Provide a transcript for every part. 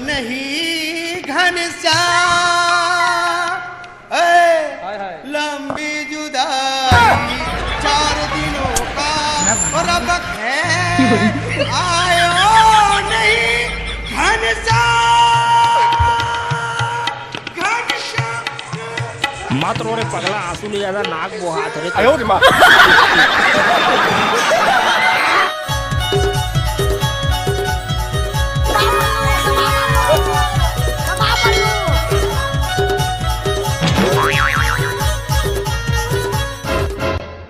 नहीं घनश्याम, लंबी जुदाई 4 दिनों का रबक है, आयो नहीं घनश्याम, घनश्याम। मत रो रे पगला, आंसू ले ज्यादा नाक बोहात रे। आयो रे माँ।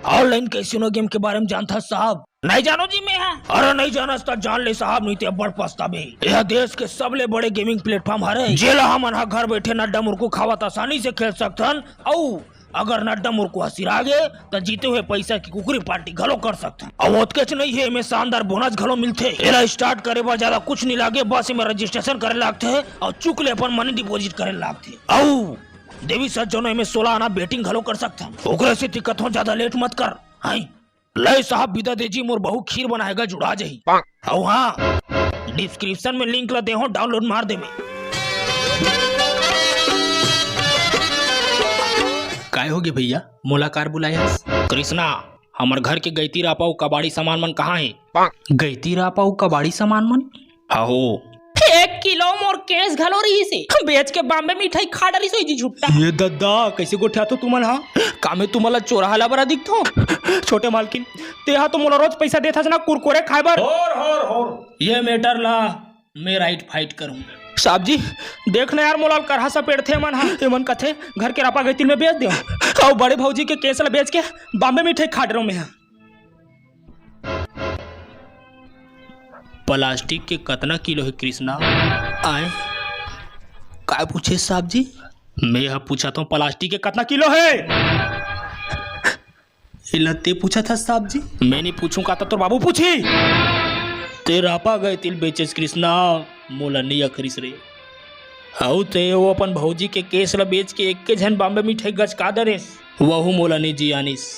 ऑनलाइन कैसीनो गेम के बारे में जानता साहब? नहीं जानो जी मैं। अरे नहीं जाना तो जान ले साहब, नहीं तो बड़ पछतावे। यह देश के सबले बड़े गेमिंग प्लेटफॉर्म हरे, जेला हमन घर बैठे नड्डा मुर्कू खावत आसानी से खेल सकथन। और अगर नड्डा मुर्कू हसिरा गे तो जीते हुए पैसा की कुकरी पार्टी घलो कर सकथन। और ओतकेच नहीं है, में शानदार बोनस घलो मिलते। एला स्टार्ट करे बर ज्यादा कुछ नहीं लागे, बस में रजिस्ट्रेशन करे लागथे और चुक ले अपन मनी डिपॉजिट करे लागथे। और देवी सर जो में 16 आना बेटिंग घलो कर सकथन। ओकरे से दिक्कत हो, ज्यादा लेट मत कर। हाई ले साहब विदा देजी, मोर बहु खीर बनाएगा जुड़ा जही। और हाँ, डिस्क्रिप्शन में लिंक ला दे हो, डाउनलोड मार दे में। काय होगे भैया, मुलाकार बुलाया? कृष्णा, हमार घर के गैती रापाऊ कबाड़ी सामान मन कहाँ है? गैती रापाऊ कबाड़ी सामान मन? हो 1 किलो मोर केस घलो रही से बेच के बॉम्बे मिठाई खा डरी सोई जी झुट्टा। ये दद्दा कैसे गोठ्या तो तुमन हा कामे तुम्हाला चोराहाला बरा दिखतो। छोटे मालकिन तेहा तो मोला रोज पैसा देथास ना कुरकुरे खाए बर। और ये मैटर ला मैं राइट फाइट करूं। साहब जी देखना यार, मोला करहा सा पेड़ थे मन हा, एमन कथे घर के रापा गैतिल में बेच दियो और बड़े भौजी के केस ला बेच के बॉम्बे मिठाई खा डरो में। प्लास्टिक के कितना किलो है कृष्णा? आए काय पूछे साहब जी? मैं यह पूछा तो प्लास्टिक के कितना किलो है? इलते पूछा था साहब जी। मैं नहीं पूछूंगा तो बाबू पूछी। तेरा पा गए तिल बेचेस कृष्णा, मोला नहीं अखरिस रे। हाउ ते वो अपन भौजी के केस ला बेच के एक के झन बॉम्बे मिठाई गचका दरेस, वहु मोला नहीं जी आनिस।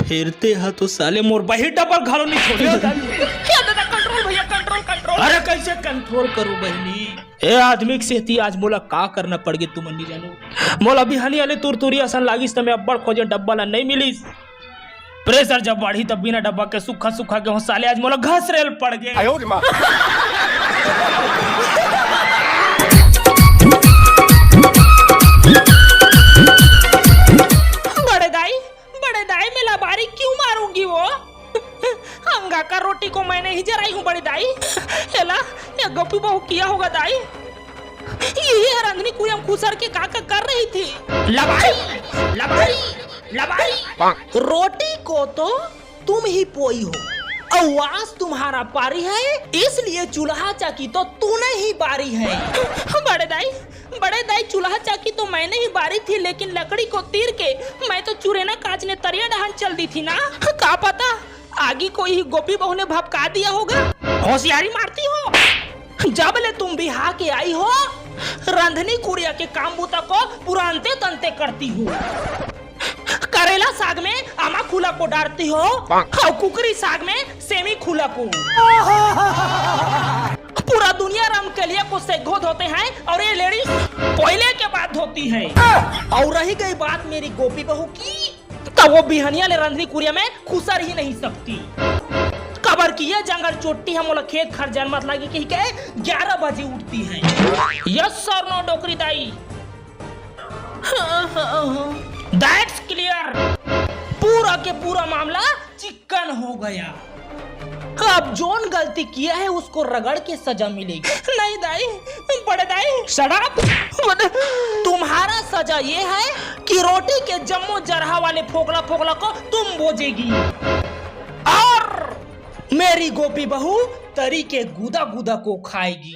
फिरते हा तो साले मोर बही डबल घालो नहीं छोड़े। अरे कैसे कंट्रोल करूं बहनी? ए आदमी से आज मोला का करना पड़ गए तुम नहीं जानो। मोला बिहानी वाले तुरतुरी असन लागिस त मैं अब्बड़ खोजे डब्बा ला नहीं मिलिस। प्रेशर जब बढ़ी तब बिना डब्बा के सुखा सुखा के साले आज मोला घास रेल पड़ गए। आयो रे माँ। बड़े दाई मैं लाबारी क्यों मारूंगी? वो अंगा का रोटी को मैंने ही जराई हूँ बड़े दाई। एला ये गोपी बहू किया होगा दाई। यही रंधनी कुयम खुसर के काका कर रही थी। लबाई लबाई लबाई रोटी को तो तुम ही पोई हो, आवाज तुम्हारा पारी है, इसलिए चूल्हा चाकी तो तूने ही बारी है। बड़े दाई चूल्हा चाकी तो मैंने ही बारी थी, लेकिन लकड़ी को तीर के मैं तो चुरेना कांच ने तरिया डहान चल दी थी ना। का पता आगे कोई ही गोपी बहू ने भपका दिया होगा। होशियारी मारती हो। जब ले तुम बिहार के आई हो, रंधनी कुड़िया के काम बूता को पुरानते तंते करती हो। करेला साग में आमा खुला को डालती हो और कुकरी साग में सेमी खुला को। पूरा दुनिया रामकलिया को सेगो धोते हैं और ये लेडीज कोयले के बाद धोती है। और रही गई बात मेरी गोपी बहू की, तो वो बिहनिया ले रंधनी कुड़िया में खुसर ही नहीं सकती। कबर की ये जंगल चोटी हम लोग खेत खरजन मत लगी कि 11 बजे उठती है। यस सर नो डोकरी दाई। That's clear. पूरा के पूरा मामला चिकन हो गया। अब जोन गलती किया है उसको रगड़ के सजा मिलेगी। नहीं दाई, बड़े दाई शराब। तुम्हारा सजा ये है कि रोटी के जम्मो जरहा वाले फोकला फोकला को तुम बोझेगी और मेरी गोपी बहू तरी के गुदा गुदा को खाएगी।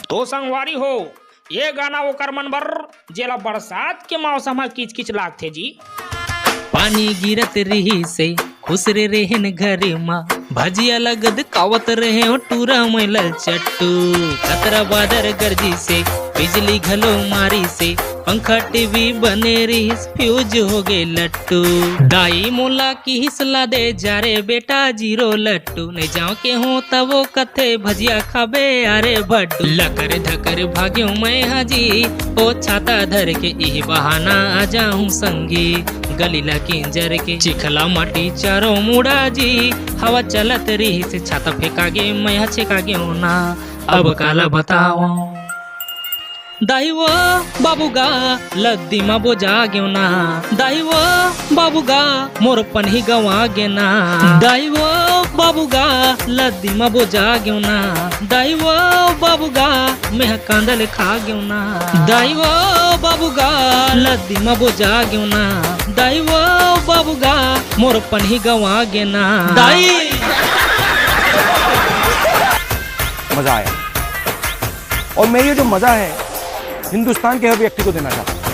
तो संगवारी हो, ये गाना वो कर मन बर जेला बरसात के मौसम किच किच लागथे जी। पानी गिरत रही से खुसरे रहेन घरे माँ, भजिया लगद कावत रहे हो टूरा मैलल चट्टू। खतरा बादर गर्जी से बिजली घलो मारी से पंखा टीवी बने रहीस फ्यूज हो गए लट्टू। दाई मोला की हिसला दे जा रे बेटा जीरो लट्टू। नहीं जाओ के हो तब वो कथे भजिया खाबे अरे बड्डू। लकर धकर भाग्यो मैं हाजी ओ छाता धर के यही बहाना आ जाऊं संगी। गलीला किंजर के चिखला माटी चारों मुड़ा जी। हवा चलत रही से छाता फेंका गे मैं छेका गे ना। अब काला बताओ दाई वो बाबूगा लद्दी मा बोझा ग्यो ना। दाई वो बाबूगा मोर पन्ही गवा गे ना। दाई वो बाबूगा लद्दी मा बोझा ग्यो ना। दाई वो बाबूगा मैं कांदल खा ग्यो ना। दाई वो बाबूगा लद्दी मा बोझा ग्यो ना। दाई वो बाबूगा मोर पन्ही गवा गे ना। दाई मजा आया और मैं ये जो मजा है हिंदुस्तान के हर व्यक्ति को देना चाहता हूँ।